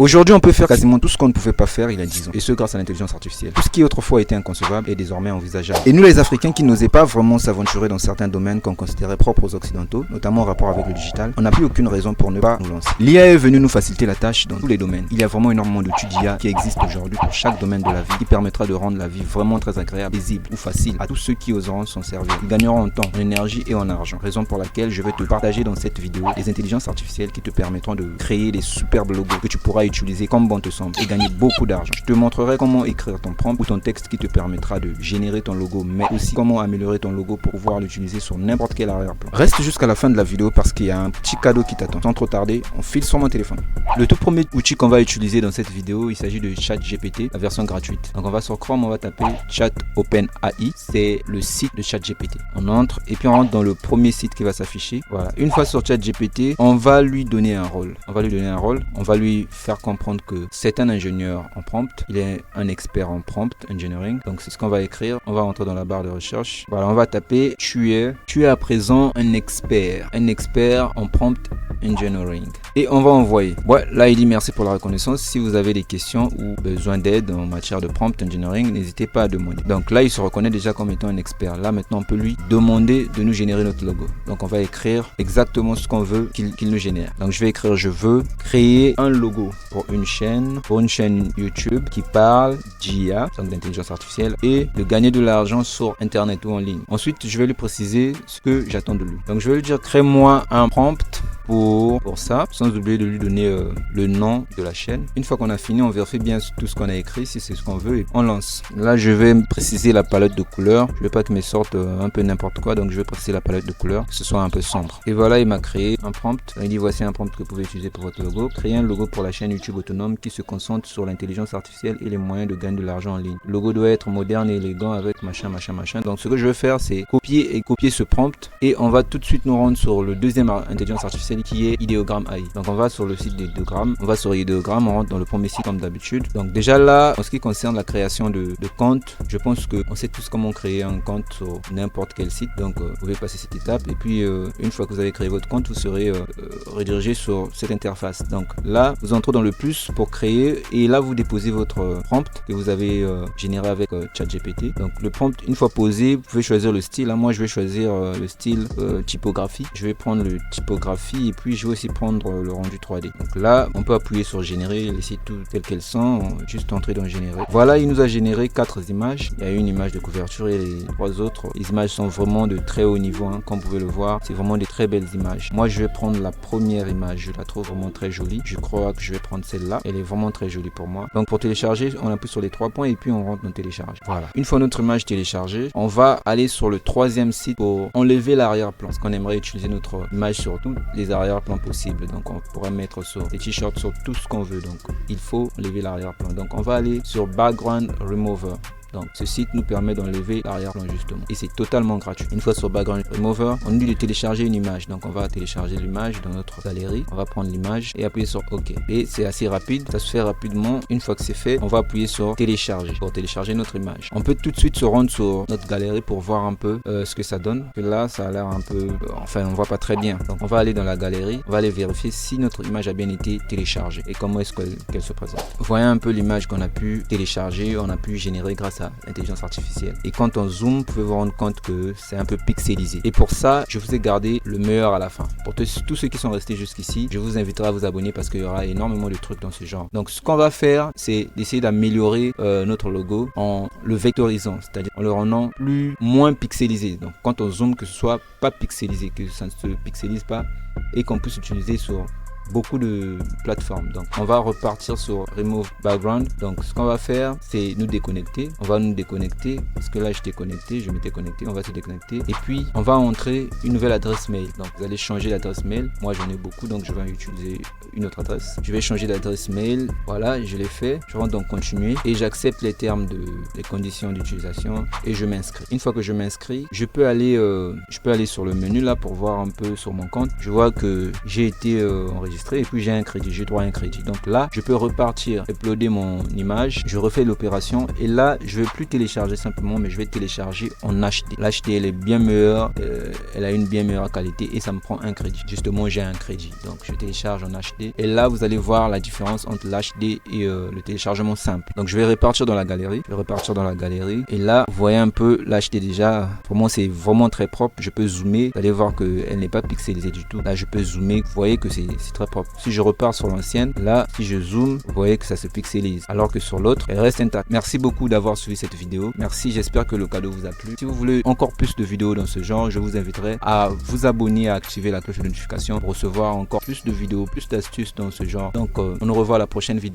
Aujourd'hui, on peut faire quasiment tout ce qu'on ne pouvait pas faire il y a 10 ans, et ce grâce à l'intelligence artificielle. Tout ce qui autrefois était inconcevable est désormais envisageable. Et nous les Africains qui n'osaient pas vraiment s'aventurer dans certains domaines qu'on considérait propres aux Occidentaux, notamment en rapport avec le digital, on n'a plus aucune raison pour ne pas nous lancer. L'IA est venue nous faciliter la tâche dans tous les domaines. Il y a vraiment énormément d'outils d'IA qui existent aujourd'hui pour chaque domaine de la vie, qui permettra de rendre la vie vraiment très agréable, paisible ou facile à tous ceux qui oseront s'en servir. Ils gagneront en temps, en énergie et en argent. Raison pour laquelle je vais te partager dans cette vidéo des intelligences artificielles qui te permettront de créer des superbes logos que tu pourras utiliser comme bon te semble et gagner beaucoup d'argent. Je te montrerai comment écrire ton prompt ou ton texte qui te permettra de générer ton logo, mais aussi comment améliorer ton logo pour pouvoir l'utiliser sur n'importe quel arrière-plan. Reste jusqu'à la fin de la vidéo parce qu'il y a un petit cadeau qui t'attend. Sans trop tarder, on file sur mon téléphone. Le tout premier outil qu'on va utiliser dans cette vidéo, il s'agit de ChatGPT, la version gratuite. Donc on va sur Chrome, on va taper Chat OpenAI, c'est le site de ChatGPT. On entre et puis on rentre dans le premier site qui va s'afficher. Voilà. Une fois sur ChatGPT, on va lui donner un rôle. On va lui faire comprendre que c'est un ingénieur en prompt. Il est un expert en prompt engineering. Donc c'est ce qu'on va écrire. On va rentrer dans la barre de recherche. Voilà, on va taper tu es à présent un expert en prompt engineering. Et on va envoyer. Ouais, là il dit merci pour la reconnaissance. Si vous avez des questions ou besoin d'aide en matière de prompt engineering, n'hésitez pas à demander. Donc là il se reconnaît déjà comme étant un expert. Là maintenant on peut lui demander de nous générer notre logo. Donc on va écrire exactement ce qu'on veut qu'il nous génère. Donc je vais écrire je veux créer un logo pour une chaîne YouTube qui parle d'IA, donc d'intelligence artificielle, et de gagner de l'argent sur internet ou en ligne. Ensuite je vais lui préciser ce que j'attends de lui. Donc je vais lui dire crée-moi un prompt pour ça, sans oublier de lui donner le nom de la chaîne. Une fois qu'on a fini, on vérifie bien tout ce qu'on a écrit, si c'est ce qu'on veut, et on lance. Là, je vais préciser la palette de couleurs. Je veux pas que mes sortes un peu n'importe quoi, donc je vais préciser la palette de couleurs, que ce soit un peu sombre. Et voilà, il m'a créé un prompt. Il dit voici un prompt que vous pouvez utiliser pour votre logo. Créer un logo pour la chaîne YouTube autonome qui se concentre sur l'intelligence artificielle et les moyens de gagner de l'argent en ligne. Le logo doit être moderne et élégant avec machin. Donc ce que je vais faire, c'est copier ce prompt et on va tout de suite nous rendre sur le deuxième intelligence artificielle qui est Ideogram AI. Donc on va sur le site d'Ideogram, on va sur Ideogram, on rentre dans le premier site comme d'habitude. Donc déjà là, en ce qui concerne la création de compte, je pense qu'on sait tous comment créer un compte sur n'importe quel site. Donc vous pouvez passer cette étape et puis une fois que vous avez créé votre compte, vous serez redirigé sur cette interface. Donc là, vous entrez dans le plus pour créer et là vous déposez votre prompt que vous avez généré avec ChatGPT. Donc le prompt, une fois posé, vous pouvez choisir le style. Là, moi je vais choisir le style typographie. Je vais prendre le typographie et puis je vais aussi prendre le rendu 3D. Donc là, on peut appuyer sur générer, laisser tout telles qu'elles sont, juste entrer dans générer. Voilà, il nous a généré 4 images. Il y a une image de couverture et les 3 autres. Les images sont vraiment de très haut niveau, hein, comme vous pouvez le voir. C'est vraiment des très belles images. Moi, je vais prendre la première image. Je la trouve vraiment très jolie. Je crois que je vais prendre celle-là. Elle est vraiment très jolie pour moi. Donc pour télécharger, on appuie sur les 3 points et puis on rentre dans télécharge. Voilà. Une fois notre image téléchargée, on va aller sur le troisième site pour enlever l'arrière-plan. Parce qu'on aimerait utiliser notre image sur tous les arrière-plans possibles. Donc on pourrait mettre sur les t-shirts, sur tout ce qu'on veut. Donc il faut enlever l'arrière-plan. Donc on va aller sur Background Remover. Donc ce site nous permet d'enlever l'arrière-plan justement et c'est totalement gratuit. Une fois sur Background Remover, on nous dit de télécharger une image. Donc on va télécharger l'image dans notre galerie. On va prendre l'image et appuyer sur OK. Et c'est assez rapide, ça se fait rapidement. Une fois que c'est fait, on va appuyer sur télécharger pour télécharger notre image. On peut tout de suite se rendre sur notre galerie pour voir un peu ce que ça donne. Et là, ça a l'air un peu... enfin, on voit pas très bien. Donc on va aller dans la galerie, on va aller vérifier si notre image a bien été téléchargée et comment est-ce qu'elle se présente. Voyez un peu l'image qu'on a pu télécharger, on a pu générer grâce à l'intelligence artificielle. Et quand on zoome, vous pouvez vous rendre compte que c'est un peu pixelisé. Et pour ça, je vous ai gardé le meilleur à la fin. Pour tous ceux qui sont restés jusqu'ici, je vous inviterai à vous abonner parce qu'il y aura énormément de trucs dans ce genre. Donc ce qu'on va faire, c'est d'essayer d'améliorer notre logo en le vectorisant, c'est-à-dire en le rendant moins pixelisé. Donc quand on zoome, que ce soit pas pixelisé, que ça ne se pixelise pas et qu'on puisse utiliser sur beaucoup de plateformes. Donc on va repartir sur Remove Background. Donc ce qu'on va faire, c'est nous déconnecter. On va nous déconnecter parce que là j'étais connecté, je m'étais connecté, on va se déconnecter et puis on va entrer une nouvelle adresse mail. Donc vous allez changer l'adresse mail. Moi j'en ai beaucoup donc je vais utiliser une autre adresse. Je vais changer d'adresse mail. Voilà, je l'ai fait. Je rentre dans continuer et j'accepte les termes des conditions d'utilisation et je m'inscris. Une fois que je m'inscris, je peux aller sur le menu là pour voir un peu sur mon compte. Je vois que j'ai été enregistré enregistré et puis j'ai un crédit, j'ai droit à un crédit. Donc là, je peux repartir, uploader mon image, je refais l'opération et là, je vais plus télécharger simplement, mais je vais télécharger en HD. L'HD, elle est bien meilleure, elle a une bien meilleure qualité et ça me prend un crédit. Justement, j'ai un crédit. Donc, je télécharge en HD et là, vous allez voir la différence entre l'HD et le téléchargement simple. Donc, je vais repartir dans la galerie. Et là, vous voyez un peu l'HD déjà. Pour moi, c'est vraiment très propre. Je peux zoomer. Vous allez voir qu'elle n'est pas pixelisée du tout. Là, je peux zoomer. Vous voyez que c'est très propre. Si je repars sur l'ancienne, là, si je zoome, vous voyez que ça se pixelise. Alors que sur l'autre, elle reste intacte. Merci beaucoup d'avoir suivi cette vidéo. Merci, j'espère que le cadeau vous a plu. Si vous voulez encore plus de vidéos dans ce genre, je vous inviterai à vous abonner, à activer la cloche de notification pour recevoir encore plus de vidéos, plus d'astuces dans ce genre. Donc, on nous revoit à la prochaine vidéo.